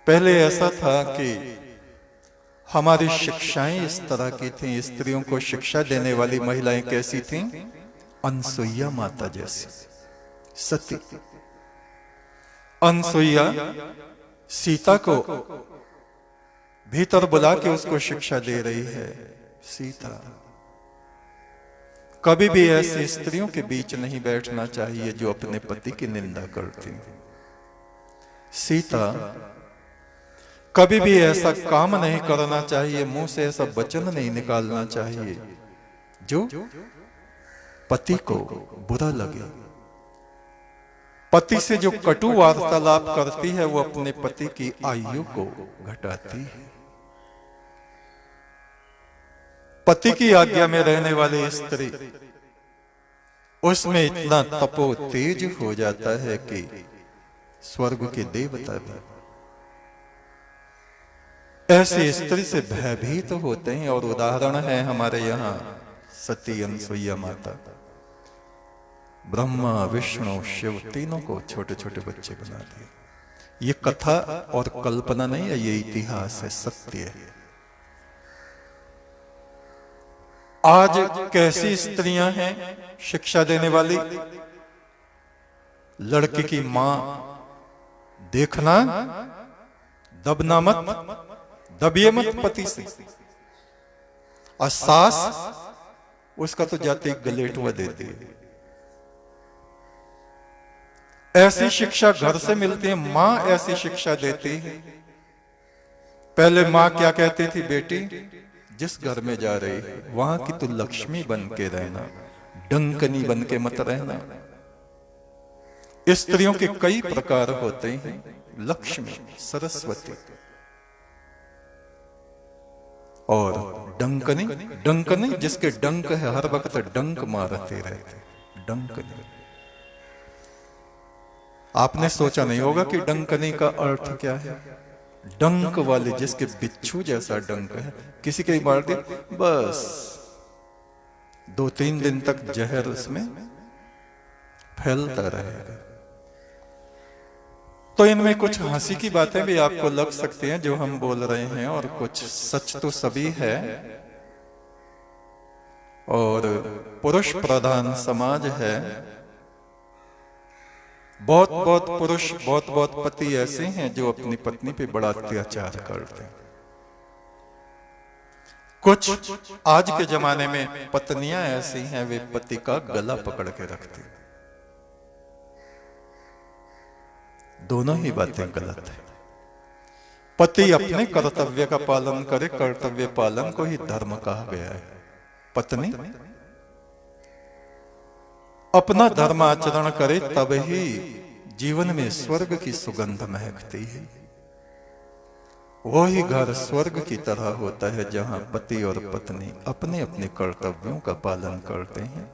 पहले ऐसा था कि हमारी शिक्षाएं इस तरह की थीं, स्त्रियों को शिक्षा देने वाली महिलाएं कैसी थीं? अनसुईया माता जैसी, सती। अनसुईया सीता को भीतर बुला के उसको शिक्षा दे रही है। सीता, कभी भी ऐसी स्त्रियों के बीच नहीं बैठना चाहिए जो अपने पति की निंदा करती। सीता, कभी भी ऐसा काम नहीं करना चाहिए, मुंह से ऐसा वचन नहीं निकालना चाहिए जो पति को बुरा लगे। पति से जो कटु वार्तालाप करती है वो अपने पति की आयु को घटाती है। पति की आज्ञा में रहने वाली स्त्री, उसमें इतना तपो तेज हो जाता है कि स्वर्ग के देवता भी ऐसी स्त्री से भयभीत होते हैं। और उदाहरण है हमारे यहाँ सती अनसुईया माता। ब्रह्मा विष्णु शिव तीनों को छोटे छोटे बच्चे बना दिए। ये कथा और कल्पना नहीं है, ये इतिहास है, सत्य है। आज कैसी स्त्रियां हैं शिक्षा देने वाली? लड़की की मां, देखना दबना मत, दबिए मत पति से। और सास, उसका तो जाते गलेटुआ देती है। ऐसी शिक्षा घर से मिलती है, मां ऐसी शिक्षा देती है। पहले मां क्या कहती थी? बेटी, जिस घर में जा रही है वहां की तू लक्ष्मी बन के रहना, डंकनी बन के मत रहना। स्त्रियों के कई प्रकार होते हैं, लक्ष्मी, सरस्वती और डंकनी। डंकनी जिसके डंक है, हर वक्त डंक मारते रहते, डंकनी। आपने सोचा नहीं होगा कि डंकनी का अर्थ क्या है? डंक वाले, जिसके बिच्छू जैसा डंक है, किसी के मार दे बस 2-3 दिन तक जहर उसमें फैलता रहेगा। तो इनमें कुछ हंसी की बातें भी आपको लग सकती हैं जो हम बोल रहे हैं, और कुछ सच तो सभी है। और पुरुष प्रधान समाज है। बहुत बहुत पुरुष, बहुत बहुत पति ऐसे हैं जो अपनी पत्नी पे बड़ा अत्याचार करते हैं। कुछ आज के जमाने में पत्नियां ऐसी हैं, वे पति का गला पकड़ के रखती हैं। दोनों ही बातें गलत है। पति अपने कर्तव्य का पालन करे, कर्तव्य पालन को ही धर्म कहा गया है। पत्नी अपना धर्म आचरण करे, तब ही जीवन में स्वर्ग की सुगंध महकती है। वही घर स्वर्ग की तरह होता है जहां पति और पत्नी अपने अपने कर्तव्यों का पालन करते हैं।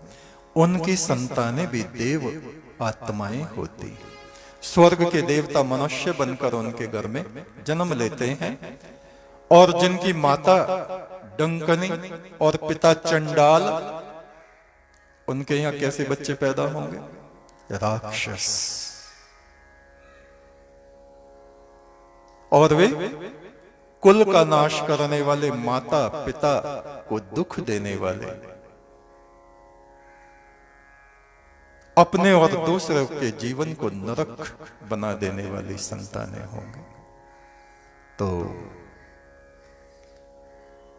उनकी संतानें भी देव आत्माएं होती हैं। स्वर्ग के देवता मनुष्य बनकर उनके घर में जन्म लेते हैं। और जिनकी माता डंकनी और पिता चंडाल, उनके यहां कैसे बच्चे पैदा होंगे? राक्षस। और वे कुल का नाश करने वाले, माता पिता को दुख देने वाले, अपने और दूसरों के जीवन को नरक बना देने वाली संतानें होंगे। तो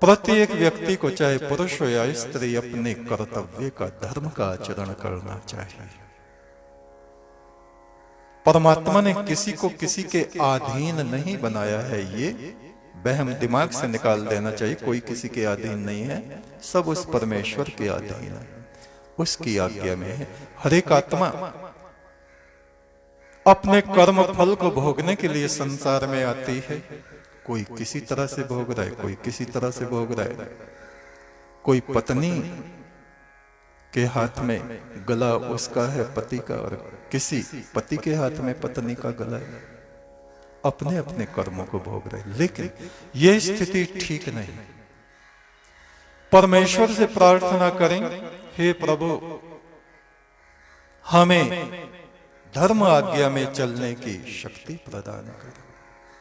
प्रत्येक व्यक्ति को, चाहे पुरुष हो या स्त्री, अपने कर्तव्य का, धर्म का आचरण करना चाहिए। परमात्मा ने किसी को किसी के अधीन नहीं बनाया है, ये वहम दिमाग से निकाल देना चाहिए। कोई किसी के अधीन नहीं है, सब उस परमेश्वर के अधीन है, उसकी आज्ञा में है। हर एक आत्मा अपने कर्म फल को भोगने के लिए संसार में आती है। कोई किसी तरह से भोग रहा है, कोई किसी तरह से भोग रहा है। कोई पत्नी के हाथ में गला उसका है पति का, और किसी पति के हाथ में पत्नी का गला है। अपने अपने कर्मों को भोग रहे। लेकिन यह स्थिति ठीक नहीं। परमेश्वर से प्रार्थना करें, हे प्रभु, हमें धर्म आज्ञा में चलने की शक्ति प्रदान करें।